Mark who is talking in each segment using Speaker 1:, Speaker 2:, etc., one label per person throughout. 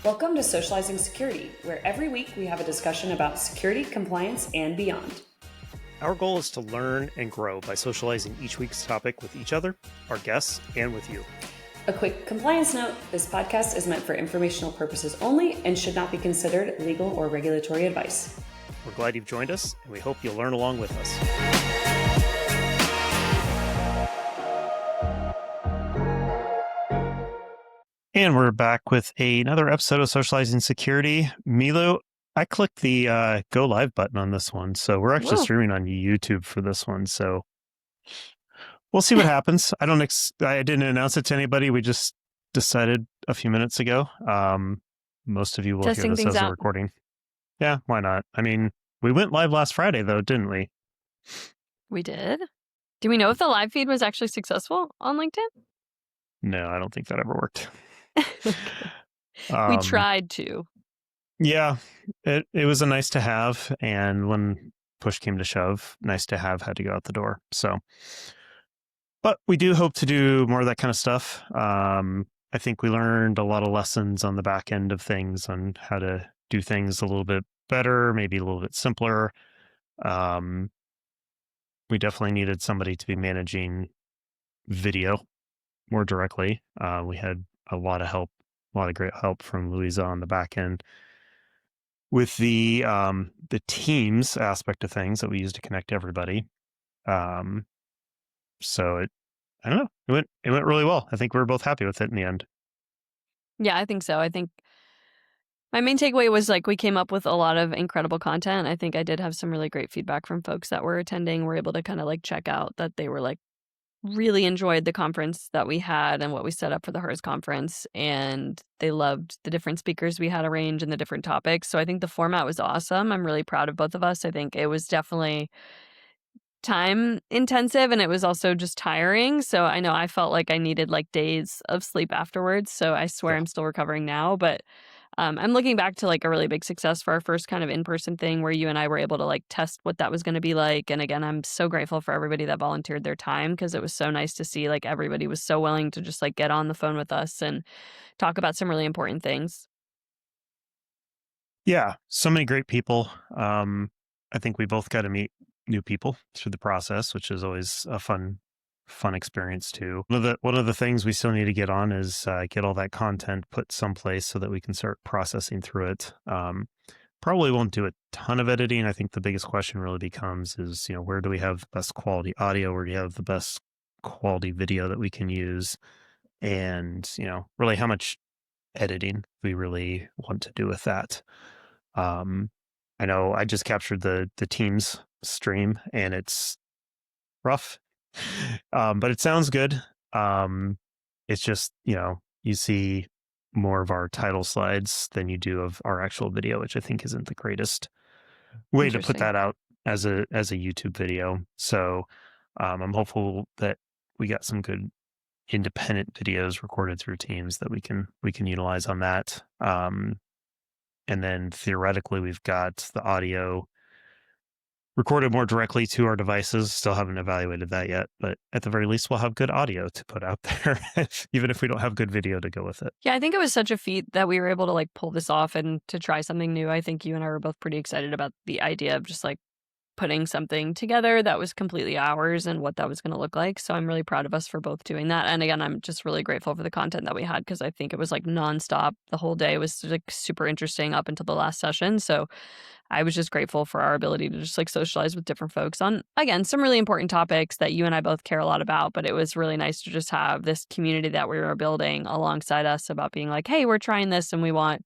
Speaker 1: Welcome to Socializing Security, where every week we have a discussion about security, compliance, and beyond.
Speaker 2: Our goal is to learn and grow by socializing each week's topic with each other, our guests, and with you.
Speaker 1: A quick compliance note, this podcast is meant for informational purposes only and should not be considered legal or regulatory advice.
Speaker 2: We're glad you've joined us, and we hope you'll learn along with us. And we're back with another episode of Socializing Security. Milou, I clicked the go live button on this one, so we're actually streaming on YouTube for this one. So we'll see what happens. I didn't announce it to anybody. We just decided a few minutes ago. Most of you will hear this as a recording. Yeah, why not? I mean, we went live last Friday, though, didn't we?
Speaker 3: We did. Do we know if the live feed was actually successful on LinkedIn?
Speaker 2: No, I don't think that ever worked.
Speaker 3: We tried to.
Speaker 2: Yeah, it was a nice to have, and when push came to shove, nice to have had to go out the door. So, but we do hope to do more of that kind of stuff. I think we learned a lot of lessons on the back end of things on how to do things a little bit better, maybe a little bit simpler. We definitely needed somebody to be managing video more directly. We had a lot of great help from Louisa on the back end with the Teams aspect of things that we use to connect everybody. So I don't know, it went really well. I think we were both happy with it in the end.
Speaker 3: Yeah, I think so. I think my main takeaway was we came up with a lot of incredible content. I think I did have some really great feedback from folks that were attending. Were able to kind of check out that they were really enjoyed the conference that we had and what we set up for the RSA Conference, and they loved the different speakers we had arranged and the different topics. So I think the format was awesome. I'm really proud of both of us. I think it was definitely time intensive, and it was also just tiring. So I know I felt like I needed days of sleep afterwards. So I swear I'm still recovering now, but I'm looking back to a really big success for our first kind of in-person thing where you and I were able to test what that was going to be like. And again, I'm so grateful for everybody that volunteered their time, because it was so nice to see everybody was so willing to just get on the phone with us and talk about some really important things.
Speaker 2: Yeah, so many great people. I think we both got to meet new people through the process, which is always a fun experience too. One of the things we still need to get on is get all that content put someplace so that we can start processing through it. Probably won't do a ton of editing. I think the biggest question really becomes is, where do we have the best quality audio? Where do you have the best quality video that we can use? And, really how much editing we really want to do with that. I know I just captured the Teams stream and it's rough. But it sounds good. It's just, you see more of our title slides than you do of our actual video, which I think isn't the greatest way to put that out as a YouTube video. So I'm hopeful that we got some good independent videos recorded through Teams that we can utilize on that. And then theoretically, we've got the audio recorded more directly to our devices. Still haven't evaluated that yet, but at the very least, we'll have good audio to put out there, even if we don't have good video to go with it.
Speaker 3: Yeah, I think it was such a feat that we were able to pull this off and to try something new. I think you and I were both pretty excited about the idea of just putting something together that was completely ours and what that was going to look like. So I'm really proud of us for both doing that. And again, I'm just really grateful for the content that we had, because I think it was nonstop. The whole day was super interesting up until the last session. So I was just grateful for our ability to just socialize with different folks on, again, some really important topics that you and I both care a lot about. But it was really nice to just have this community that we were building alongside us about being hey, we're trying this and we want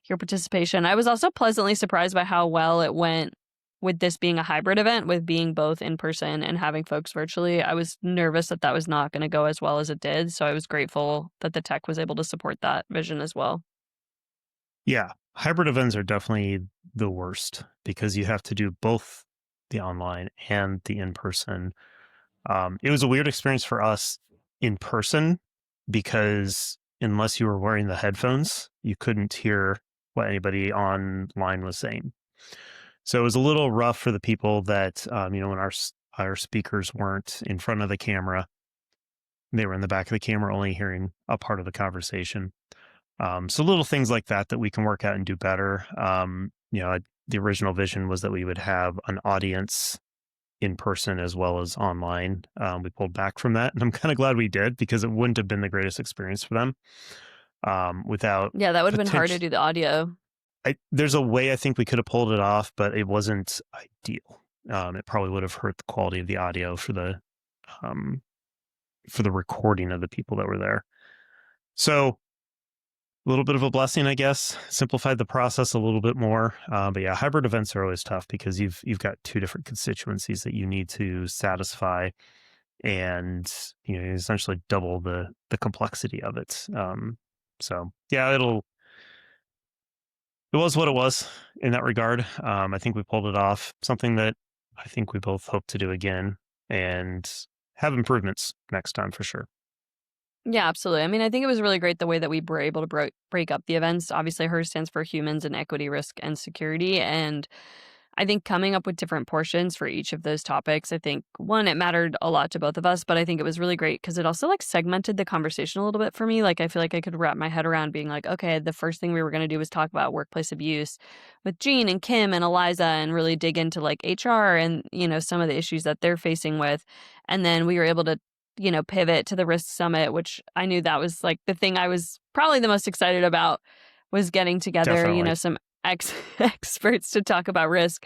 Speaker 3: your participation. I was also pleasantly surprised by how well it went with this being a hybrid event, with being both in person and having folks virtually. I was nervous that was not going to go as well as it did. So I was grateful that the tech was able to support that vision as well.
Speaker 2: Yeah, hybrid events are definitely the worst because you have to do both the online and the in-person. It was a weird experience for us in person because unless you were wearing the headphones, you couldn't hear what anybody online was saying. So it was a little rough for the people that, when our speakers weren't in front of the camera, they were in the back of the camera, only hearing a part of the conversation. So little things like that we can work out and do better. The original vision was that we would have an audience in person as well as online. We pulled back from that, and I'm kind of glad we did, because it wouldn't have been the greatest experience for them without
Speaker 3: Yeah, that would have been hard to
Speaker 2: potential.
Speaker 3: do the audio.
Speaker 2: There's a way I think we could have pulled it off, but it wasn't ideal. It probably would have hurt the quality of the audio for the recording of the people that were there. So a little bit of a blessing, I guess. Simplified the process a little bit more. But yeah, hybrid events are always tough because you've got two different constituencies that you need to satisfy, and you essentially double the complexity of it. So yeah, it was what it was in that regard. I think we pulled it off. Something that I think we both hope to do again and have improvements next time for sure.
Speaker 3: Yeah, absolutely. I mean, I think it was really great the way that we were able to break up the events. Obviously, HERS stands for Humans and Equity, Risk, and Security. And I think coming up with different portions for each of those topics, I think, one, it mattered a lot to both of us, but I think it was really great because it also like segmented the conversation a little bit for me. Like, I feel like I could wrap my head around being like, okay, the first thing we were going to do was talk about workplace abuse with Jean and Kim and Eliza and really dig into like HR and, some of the issues that they're facing with. And then we were able to pivot to the Risk Summit, which I knew that was like the thing I was probably the most excited about, was getting together,
Speaker 2: Definitely.
Speaker 3: some experts to talk about risk,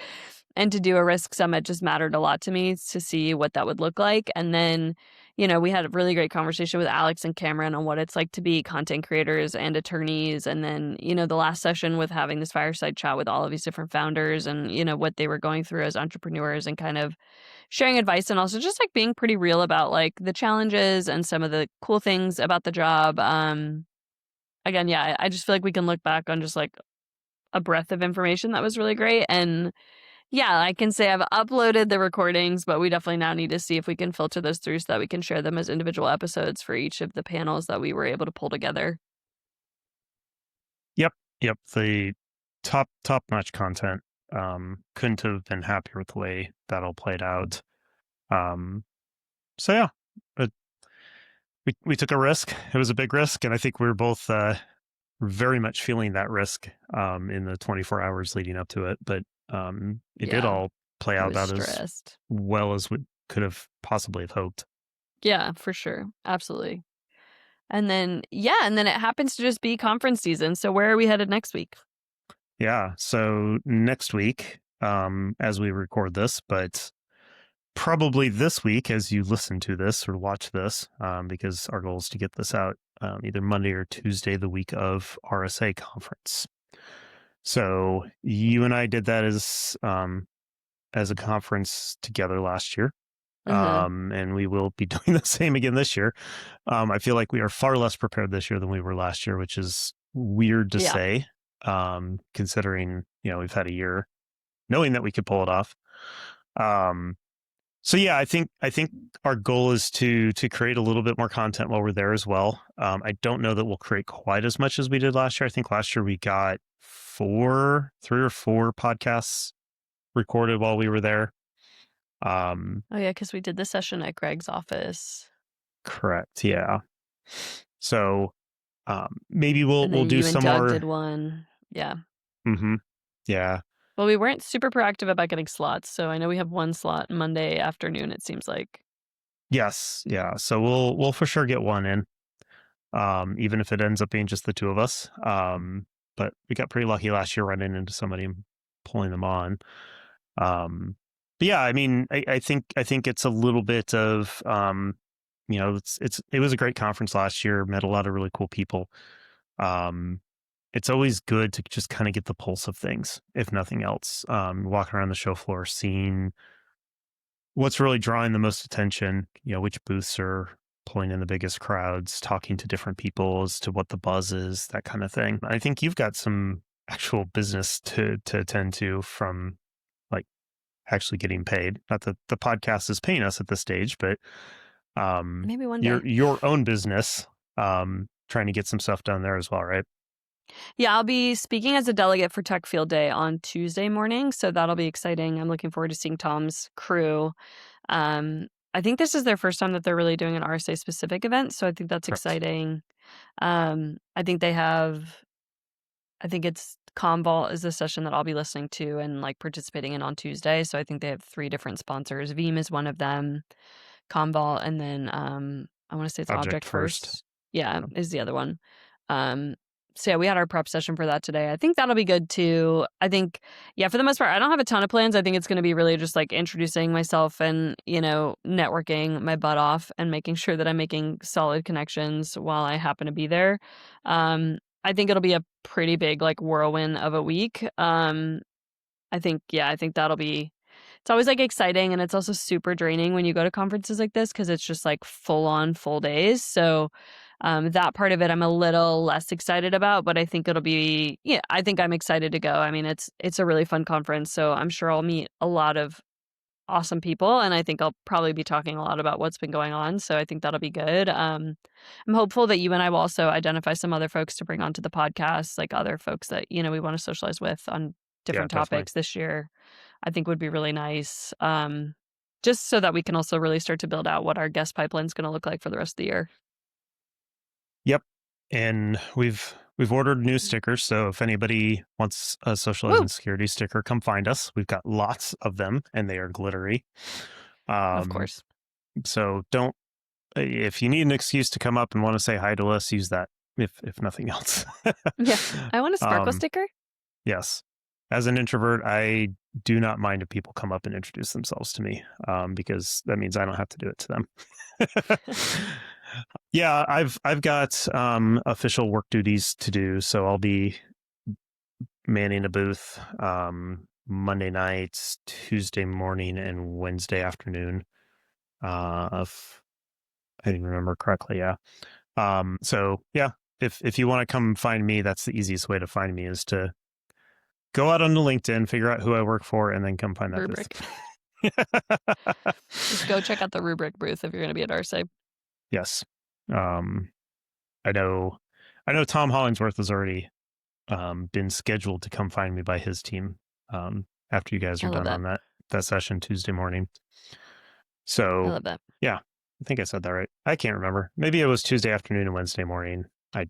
Speaker 3: and to do a Risk Summit just mattered a lot to me to see what that would look like. And then, we had a really great conversation with Alex and Cameron on what it's like to be content creators and attorneys. And then, the last session with having this fireside chat with all of these different founders and, what they were going through as entrepreneurs and kind of sharing advice, and also just like being pretty real about like the challenges and some of the cool things about the job. Again, yeah, I just feel like we can look back on just like a breadth of information that was really great. And yeah, I can say I've uploaded the recordings, but we definitely now need to see if we can filter those through so that we can share them as individual episodes for each of the panels that we were able to pull together.
Speaker 2: Yep. The top notch content. Couldn't have been happier with the way that all played out. So yeah, but we took a risk. It was a big risk, and I think we were both very much feeling that risk in the 24 hours leading up to it. But it did all play out about as well as we could have possibly have hoped.
Speaker 3: Yeah, for sure. Absolutely. And then it happens to just be conference season. So where are we headed next week?
Speaker 2: Yeah. So next week, as we record this, but probably this week as you listen to this or watch this, because our goal is to get this out either Monday or Tuesday, the week of RSA Conference. So you and I did that as a conference together last year. And we will be doing the same again this year. I feel like we are far less prepared this year than we were last year, which is weird to say, considering, we've had a year knowing that we could pull it off. So yeah, I think our goal is to create a little bit more content while we're there as well. I don't know that we'll create quite as much as we did last year. I think last year we got 3 or 4 podcasts recorded while we were there.
Speaker 3: Oh yeah, because we did the session at Greg's office.
Speaker 2: Correct. Yeah. So maybe we'll do
Speaker 3: you
Speaker 2: some
Speaker 3: and Doug
Speaker 2: more.
Speaker 3: Did one. Yeah.
Speaker 2: Mm-hmm. Yeah.
Speaker 3: Well, we weren't super proactive about getting slots, so I know we have one slot Monday afternoon, it seems like.
Speaker 2: Yes. Yeah. So we'll for sure get one in, even if it ends up being just the two of us. But we got pretty lucky last year running into somebody and pulling them on. But yeah, I mean, I think it's a little bit of, it was a great conference last year. Met a lot of really cool people. It's always good to just kind of get the pulse of things, if nothing else. Walking around the show floor, seeing what's really drawing the most attention, which booths are pulling in the biggest crowds, talking to different people as to what the buzz is, that kind of thing. I think you've got some actual business to attend to from like actually getting paid. Not that the podcast is paying us at this stage, but
Speaker 3: maybe one day.
Speaker 2: Your own business, trying to get some stuff done there as well, right?
Speaker 3: Yeah, I'll be speaking as a delegate for Tech Field Day on Tuesday morning, so that'll be exciting. I'm looking forward to seeing Tom's crew. I think this is their first time that they're really doing an RSA specific event. So I think that's
Speaker 2: Correct.
Speaker 3: exciting. I think they have, I think it's Commvault is the session that I'll be listening to and like participating in on Tuesday. So I think they have 3 different sponsors. Veeam is one of them, Commvault, and then I want to say it's
Speaker 2: Object
Speaker 3: Object
Speaker 2: First.
Speaker 3: First. Yeah,
Speaker 2: Yep.
Speaker 3: is the other one. So yeah, we had our prep session for that today. I think that'll be good too. I think, yeah, for the most part, I don't have a ton of plans. I think it's going to be really just like introducing myself and, networking my butt off and making sure that I'm making solid connections while I happen to be there. I think it'll be a pretty big like whirlwind of a week. I think that'll be, it's always like exciting and it's also super draining when you go to conferences like this because it's just like full on full days. So that part of it I'm a little less excited about, but I think it'll be, yeah, I think I'm excited to go. I mean, it's a really fun conference, so I'm sure I'll meet a lot of awesome people and I think I'll probably be talking a lot about what's been going on. So I think that'll be good. I'm hopeful that you and I will also identify some other folks to bring onto the podcast, like other folks that, we want to socialize with on
Speaker 2: Yeah,
Speaker 3: different
Speaker 2: definitely.
Speaker 3: topics this year. I think would be really nice. Just so that we can also really start to build out what our guest pipeline is going to look like for the rest of the year.
Speaker 2: Yep. And we've ordered new stickers. So if anybody wants a Socializing
Speaker 3: Woo!
Speaker 2: Security sticker, come find us. We've got lots of them and they are glittery.
Speaker 3: Of course.
Speaker 2: So don't, if you need an excuse to come up and want to say hi to us, use that if nothing else.
Speaker 3: Yeah. I want a sparkle
Speaker 2: Um,
Speaker 3: sticker.
Speaker 2: Yes. As an introvert, I do not mind if people come up and introduce themselves to me, because that means I don't have to do it to them. Yeah, I've got official work duties to do, so I'll be manning a booth Monday nights, Tuesday morning, and Wednesday afternoon. If I didn't remember correctly, yeah. So yeah, if you want to come find me, that's the easiest way to find me is to go out on the LinkedIn, figure out who I work for, and then come find that
Speaker 3: Rubric.
Speaker 2: booth.
Speaker 3: Just go check out the Rubric booth if you're going to be at RSA.
Speaker 2: Yes. I know Tom Hollingsworth has already been scheduled to come find me by his team after you guys
Speaker 3: I
Speaker 2: are
Speaker 3: love
Speaker 2: done
Speaker 3: that.
Speaker 2: on that session Tuesday morning.
Speaker 3: I
Speaker 2: So
Speaker 3: love that.
Speaker 2: yeah, I think I said that right. I can't remember. Maybe it was Tuesday afternoon and Wednesday morning. I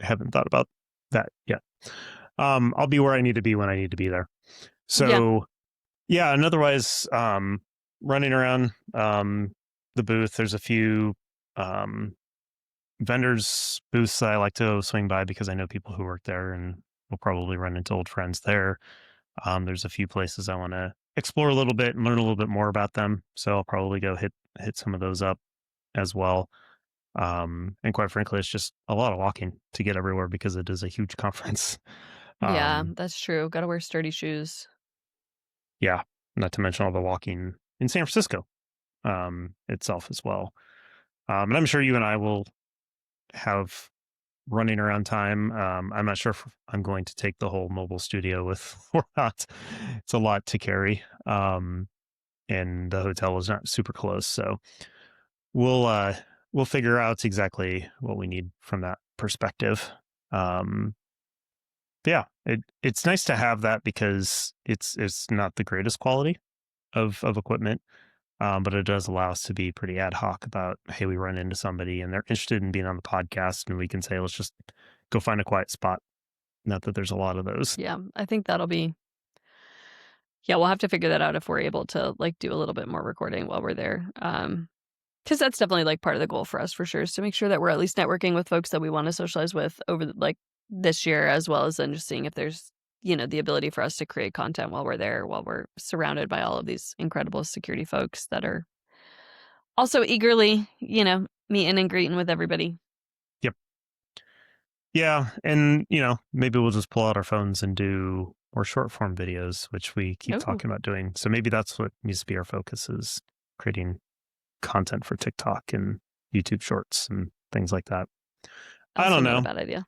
Speaker 2: haven't thought about that yet. I'll be where I need to be when I need to be there. So yeah, and otherwise, running around the booth, there's a few vendors booths that I like to swing by because I know people who work there and we'll probably run into old friends there. There's a few places I want to explore a little bit and learn a little bit more about them. So I'll probably go hit some of those up as well. And quite frankly, it's just a lot of walking to get everywhere because it is a huge conference.
Speaker 3: Yeah, that's true. Got to wear sturdy shoes.
Speaker 2: Yeah, not to mention all the walking in San Francisco itself as well. And I'm sure you and I will have running around time. I'm not sure if I'm going to take the whole mobile studio with or not. It's a lot to carry. And the hotel is not super close. So we'll figure out exactly what we need from that perspective. Yeah, it's nice to have that because it's not the greatest quality of equipment. But it does allow us to be pretty ad hoc about, hey, we run into somebody and they're interested in being on the podcast and we can say, let's just go find a quiet spot. Not that there's a lot of those.
Speaker 3: Yeah, I think that'll be, we'll have to figure that out if we're able to like do a little bit more recording while we're there. Because that's definitely like part of the goal for us for sure is to make sure that we're at least networking with folks that we want to socialize with over like this year, as well as then just seeing if there's, the ability for us to create content while we're there, while we're surrounded by all of these incredible security folks that are also eagerly, meeting and greeting with everybody.
Speaker 2: Yep. Yeah. And, maybe we'll just pull out our phones and do more short form videos, which we keep talking about doing. So maybe that's what needs to be our focus is creating content for TikTok and YouTube shorts and things like that. I don't know.
Speaker 3: Not a bad idea.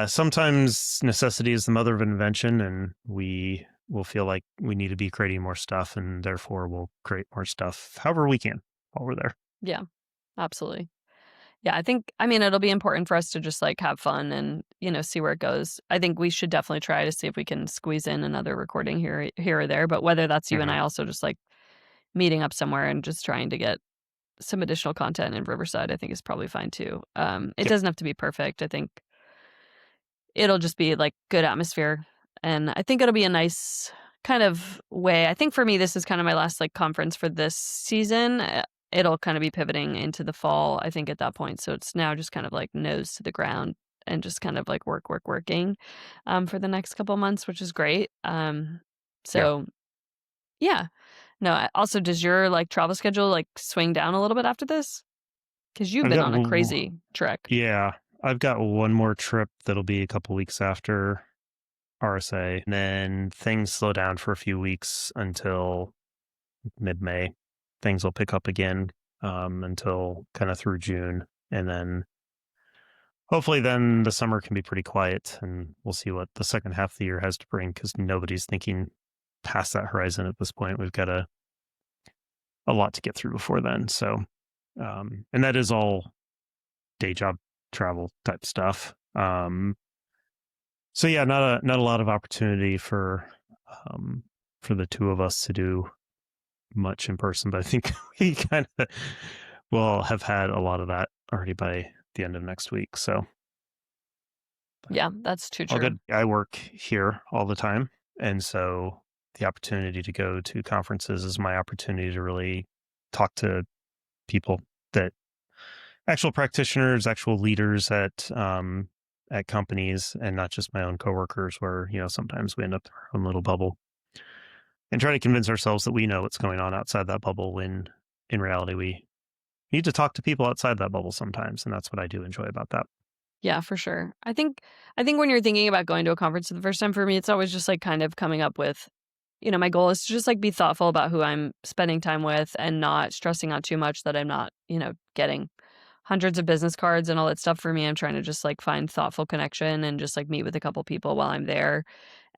Speaker 2: Sometimes necessity is the mother of invention, and we will feel like we need to be creating more stuff, and therefore we'll create more stuff however we can while we're there.
Speaker 3: Yeah, absolutely. Yeah, I mean, it'll be important for us to just like have fun and, see where it goes. I think we should definitely try to see if we can squeeze in another recording here or there, but whether that's you and I also just like meeting up somewhere and just trying to get some additional content in Riverside, I think is probably fine too. It
Speaker 2: Yep.
Speaker 3: doesn't have to be perfect. I think it'll just be like good atmosphere. And I think it'll be a nice kind of way. I think for me, this is kind of my last like conference for this season. It'll kind of be pivoting into the fall, I think, at that point. So it's now just kind of like nose to the ground and just kind of like working for the next couple months, which is great. So yeah. No, also, does your like travel schedule like swing down a little bit after this? Because you've
Speaker 2: I've
Speaker 3: been
Speaker 2: got
Speaker 3: on a crazy trek.
Speaker 2: Yeah, I've got one more trip that'll be a couple weeks after RSA, and then things slow down for a few weeks until mid-May. Things will pick up again until kind of through June, and then hopefully then the summer can be pretty quiet, and we'll see what the second half of the year has to bring, because nobody's thinking past that horizon at this point. We've got a lot to get through before then. So, and that is all day job travel type stuff. So yeah, not a lot of opportunity for the two of us to do much in person, but I think we kind of will have had a lot of that already by the end of next week. So
Speaker 3: Yeah, that's too
Speaker 2: all
Speaker 3: true.
Speaker 2: good. I work here all the time, and so the opportunity to go to conferences is my opportunity to really talk to people, that actual practitioners, actual leaders at companies, and not just my own coworkers, where, sometimes we end up in our own little bubble and try to convince ourselves that we know what's going on outside that bubble, when in reality we need to talk to people outside that bubble sometimes. And that's what I do enjoy about that.
Speaker 3: Yeah, for sure. I think when you're thinking about going to a conference for the first time, for me, it's always just like kind of coming up with, my goal is to just like be thoughtful about who I'm spending time with and not stressing out too much that I'm not, getting hundreds of business cards and all that stuff. For me, I'm trying to just like find thoughtful connection and just like meet with a couple people while I'm there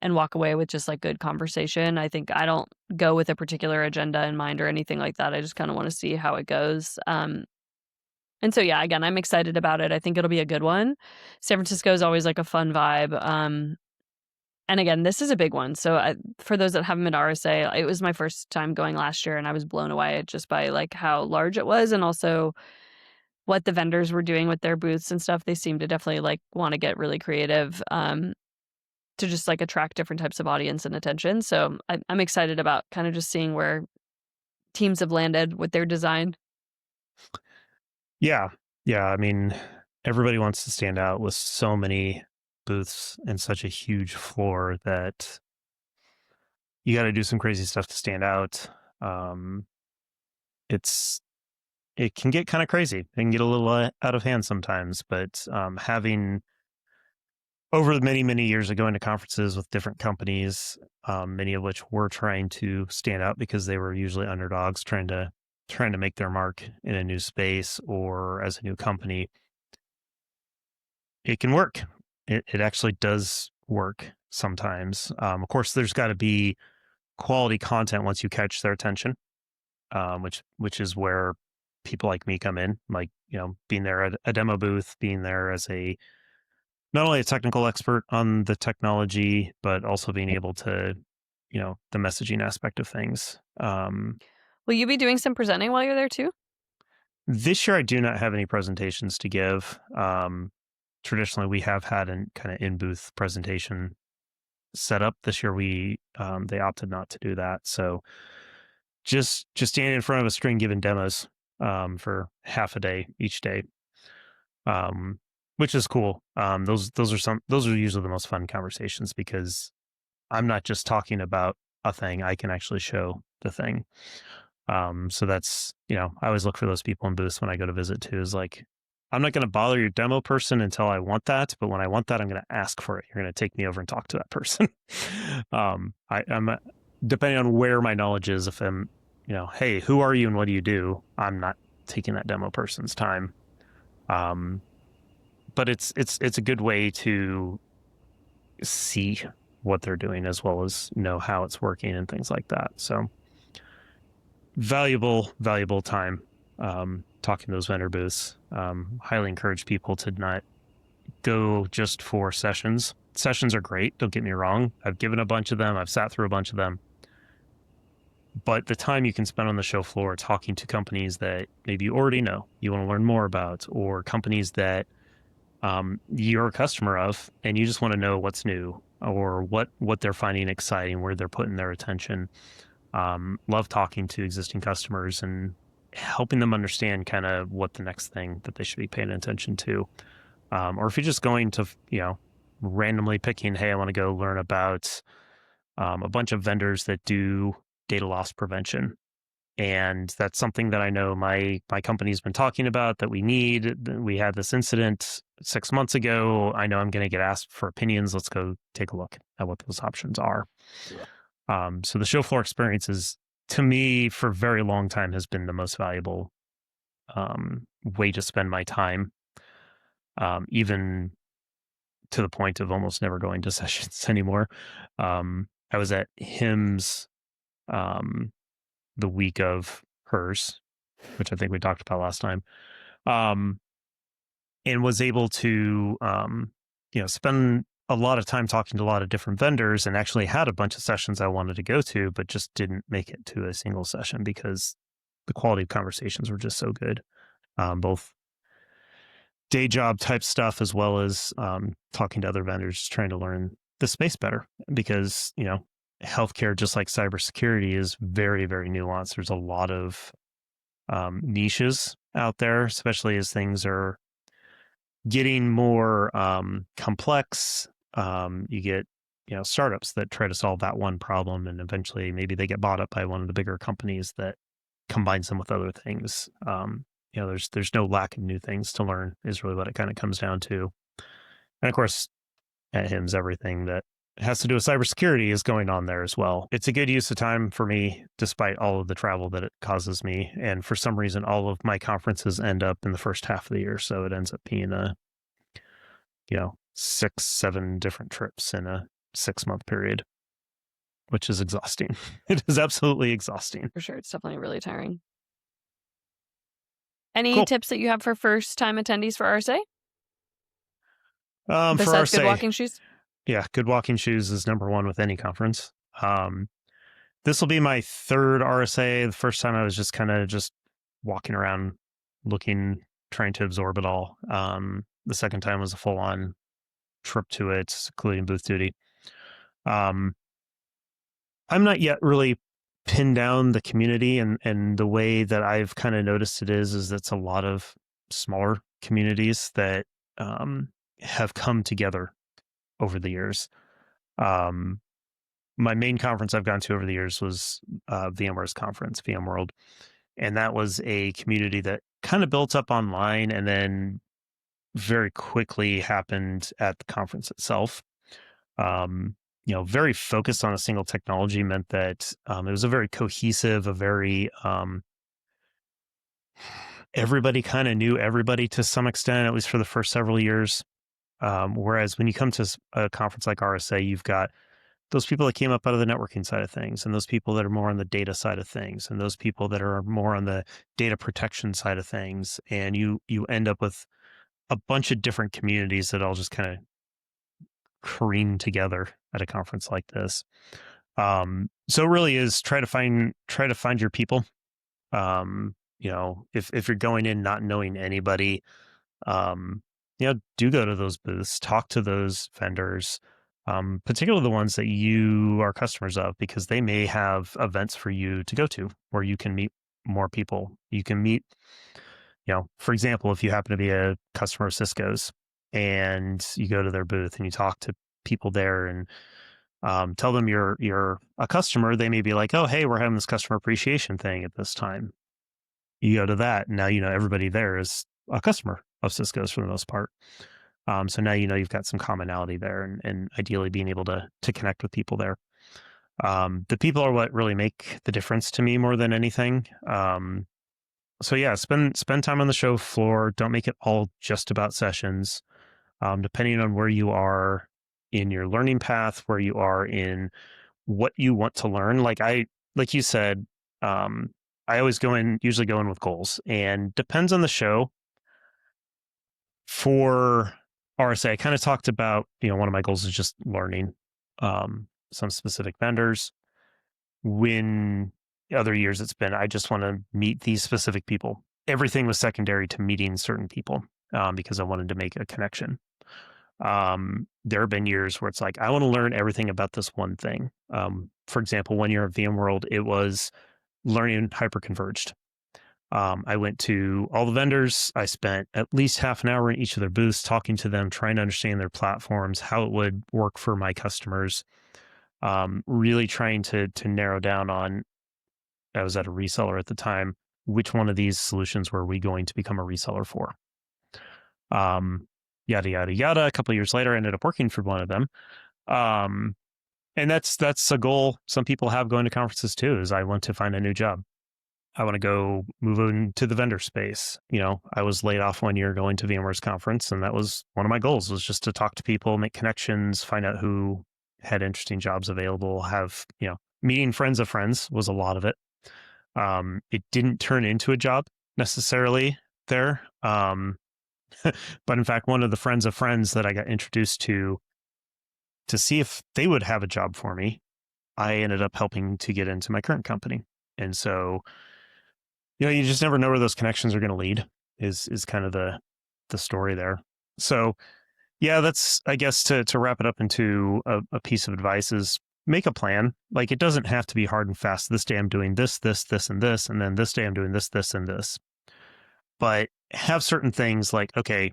Speaker 3: and walk away with just like good conversation. I think I don't go with a particular agenda in mind or anything like that. I just kind of want to see how it goes. And so, yeah, again, I'm excited about it. I think it'll be a good one. San Francisco is always like a fun vibe. And again, this is a big one. So for those that haven't been to RSA, it was my first time going last year, and I was blown away just by like how large it was, and also what the vendors were doing with their booths and stuff. They seem to definitely like want to get really creative to just like attract different types of audience and attention. So I'm excited about kind of just seeing where teams have landed with their design.
Speaker 2: Yeah. Yeah. I mean, everybody wants to stand out with so many booths and such a huge floor that you got to do some crazy stuff to stand out. Um, it can get kind of crazy. It can get a little out of hand sometimes, but having over the many, many years of going to conferences with different companies, many of which were trying to stand out because they were usually underdogs trying to make their mark in a new space or as a new company, it can work. It actually does work sometimes. Of course, there's got to be quality content once you catch their attention, which is where people like me come in, like, being there at a demo booth, being there as not only a technical expert on the technology, but also being able to, the messaging aspect of things.
Speaker 3: Will you be doing some presenting while you're there too?
Speaker 2: This year, I do not have any presentations to give. Traditionally, we have had a kind of in-booth presentation set up. This year, they opted not to do that. So just standing in front of a screen giving demos for half a day each day, which is cool. Those are usually the most fun conversations, because I'm not just talking about a thing. I can actually show the thing. So that's, I always look for those people in booths when I go to visit too, is like, I'm not going to bother your demo person until I want that. But when I want that, I'm going to ask for it. You're going to take me over and talk to that person. I'm depending on where my knowledge is. If I'm, hey, who are you and what do you do? I'm not taking that demo person's time. But it's a good way to see what they're doing, as well as know how it's working and things like that. So valuable time talking to those vendor booths. Highly encourage people to not go just for sessions. Sessions are great, don't get me wrong. I've given a bunch of them. I've sat through a bunch of them. But the time you can spend on the show floor talking to companies that maybe you already know, you want to learn more about, or companies that you're a customer of and you just want to know what's new or what they're finding exciting, where they're putting their attention. Love talking to existing customers and helping them understand kind of what the next thing that they should be paying attention to. Or if you're just going to, randomly picking, hey, I want to go learn about a bunch of vendors that do data loss prevention. And that's something that I know my company's been talking about that we need. We had this incident 6 months ago. I know I'm going to get asked for opinions. Let's go take a look at what those options are. So the show floor experience is, to me, for a very long time, has been the most valuable way to spend my time, even to the point of almost never going to sessions anymore. I was at HIMSS the week of hers, which I think we talked about last time, and was able to, spend a lot of time talking to a lot of different vendors, and actually had a bunch of sessions I wanted to go to, but just didn't make it to a single session because the quality of conversations were just so good, both day job type stuff as well as talking to other vendors, trying to learn the space better, because healthcare, just like cybersecurity, is very, very nuanced. There's a lot of niches out there, especially as things are getting more complex. You get startups that try to solve that one problem, and eventually maybe they get bought up by one of the bigger companies that combines them with other things. There's no lack of new things to learn, is really what it kind of comes down to. And of course, at HIMSS, everything that has to do with cybersecurity is going on there as well. It's a good use of time for me, despite all of the travel that it causes me. And for some reason, all of my conferences end up in the first half of the year. So it ends up being 6-7 different trips in a 6-month period, which is exhausting. It is absolutely exhausting.
Speaker 3: For sure. It's definitely really tiring. Any
Speaker 2: Cool.
Speaker 3: tips that you have for first-time attendees for RSA?
Speaker 2: For
Speaker 3: Besides good
Speaker 2: RSA,
Speaker 3: walking shoes?
Speaker 2: Yeah, good walking shoes is number one with any conference. This will be my third RSA. The first time I was just kind of just walking around, looking, trying to absorb it all. The second time was a full-on trip to it, including booth duty. I'm not yet really pinned down the community, and the way that I've kind of noticed it is it's a lot of smaller communities that have come together over the years. My main conference I've gone to over the years was VMware's conference, VMworld. And that was a community that kind of built up online and then very quickly happened at the conference itself. Very focused on a single technology meant that it was a very cohesive, a very everybody kind of knew everybody to some extent, at least for the first several years. Whereas when you come to a conference like RSA, you've got those people that came up out of the networking side of things, and those people that are more on the data side of things, and those people that are more on the data protection side of things. And you end up with a bunch of different communities that all just kind of careen together at a conference like this. So it really is try to find your people. If you're going in not knowing anybody, do go to those booths, talk to those vendors, particularly the ones that you are customers of, because they may have events for you to go to where you can meet more people. You can meet, for example, if you happen to be a customer of Cisco's and you go to their booth and you talk to people there and tell them you're a customer, they may be like, oh, hey, we're having this customer appreciation thing at this time. You go to that, and now everybody there is a customer of Cisco's for the most part. So now you've got some commonality there, and ideally being able to connect with people there. The people are what really make the difference to me more than anything. So yeah, spend time on the show floor. Don't make it all just about sessions. Depending on where you are in your learning path, where you are in what you want to learn. Like you said, I always usually go in with goals, and depends on the show. For RSA, I kind of talked about, one of my goals is just learning some specific vendors. When other years it's been, I just want to meet these specific people. Everything was secondary to meeting certain people because I wanted to make a connection. There have been years where it's like, I want to learn everything about this one thing. For example, 1 year at VMworld, it was learning hyperconverged. I went to all the vendors. I spent at least half an hour in each of their booths talking to them, trying to understand their platforms, how it would work for my customers, really trying to narrow down on, I was at a reseller at the time, which one of these solutions were we going to become a reseller for? Yada, yada, yada. A couple of years later, I ended up working for one of them. And that's a goal some people have going to conferences too, is I want to find a new job. I want to go move into the vendor space. I was laid off 1 year going to VMware's conference, and that was one of my goals, was just to talk to people, make connections, find out who had interesting jobs available, have, meeting friends of friends was a lot of it. It didn't turn into a job necessarily there. But in fact, one of the friends of friends that I got introduced to see if they would have a job for me, I ended up helping to get into my current company. And so, you just never know where those connections are going to lead is kind of the story there. So yeah, that's, I guess, to wrap it up into a piece of advice is make a plan. Like, it doesn't have to be hard and fast. This day I'm doing this, this, this, and this. And then this day I'm doing this, this, and this. But have certain things like, okay,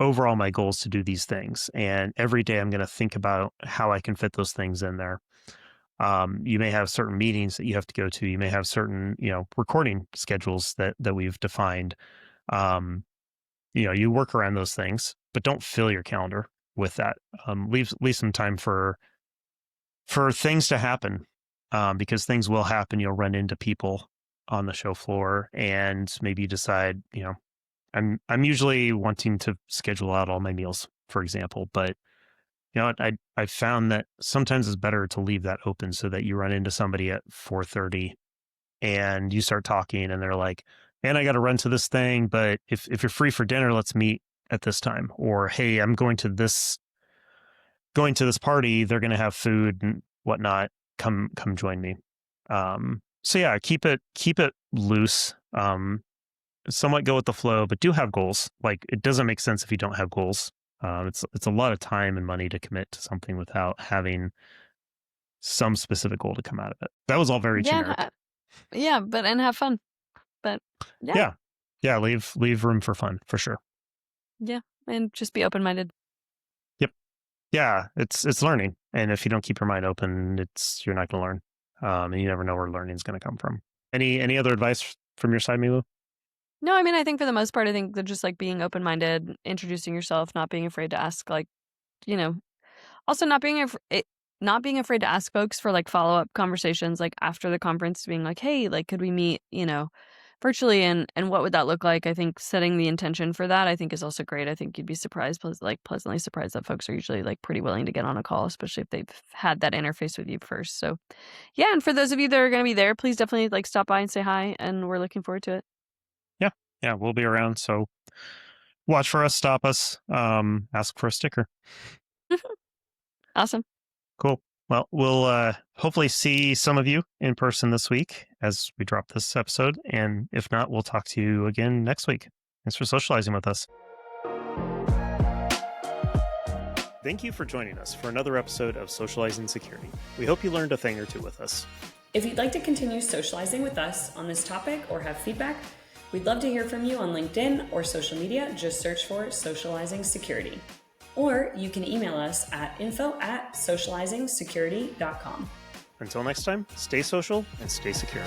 Speaker 2: overall my goal is to do these things. And every day I'm going to think about how I can fit those things in there. You may have certain meetings that you have to go to. You may have certain, recording schedules that we've defined. You work around those things, but don't fill your calendar with that. Leave some time for things to happen, because things will happen. You'll run into people on the show floor, and maybe you decide, I'm usually wanting to schedule out all my meals, for example, but I found that sometimes it's better to leave that open so that you run into somebody at 4:30 and you start talking and they're like, man, I got to run to this thing, but if you're free for dinner, let's meet at this time. Or, hey, I'm going to this party. They're going to have food and whatnot. Come join me. So yeah, keep it loose. Somewhat go with the flow, but do have goals. Like, it doesn't make sense if you don't have goals. It's a lot of time and money to commit to something without having some specific goal to come out of it. That was all very generic.
Speaker 3: But and have fun. But
Speaker 2: yeah, leave room for fun for sure.
Speaker 3: Yeah, and just be open-minded.
Speaker 2: Yep. Yeah, it's learning, and if you don't keep your mind open, you're not going to learn. And you never know where learning is going to come from. Any other advice from your side, Milou?
Speaker 3: No, I mean, I think for the most part, I think that just like being open-minded, introducing yourself, not being afraid to ask, like, also not being afraid to ask folks for like follow-up conversations, like after the conference, being like, hey, like, could we meet, virtually, and what would that look like? I think setting the intention for that, I think, is also great. I think you'd be pleasantly surprised that folks are usually like pretty willing to get on a call, especially if they've had that interface with you first. So yeah, and for those of you that are going to be there, please definitely like stop by and say hi, and we're looking forward to it.
Speaker 2: Yeah, we'll be around. So watch for us, stop us, ask for a sticker.
Speaker 3: Awesome.
Speaker 2: Cool. Well, we'll hopefully see some of you in person this week as we drop this episode. And if not, we'll talk to you again next week. Thanks for socializing with us. Thank you for joining us for another episode of Socializing Security. We hope you learned a thing or two with us.
Speaker 1: If you'd like to continue socializing with us on this topic or have feedback, we'd love to hear from you on LinkedIn or social media. Just search for Socializing Security. Or you can email us at info@socializingsecurity.com.
Speaker 2: Until next time, stay social and stay secure.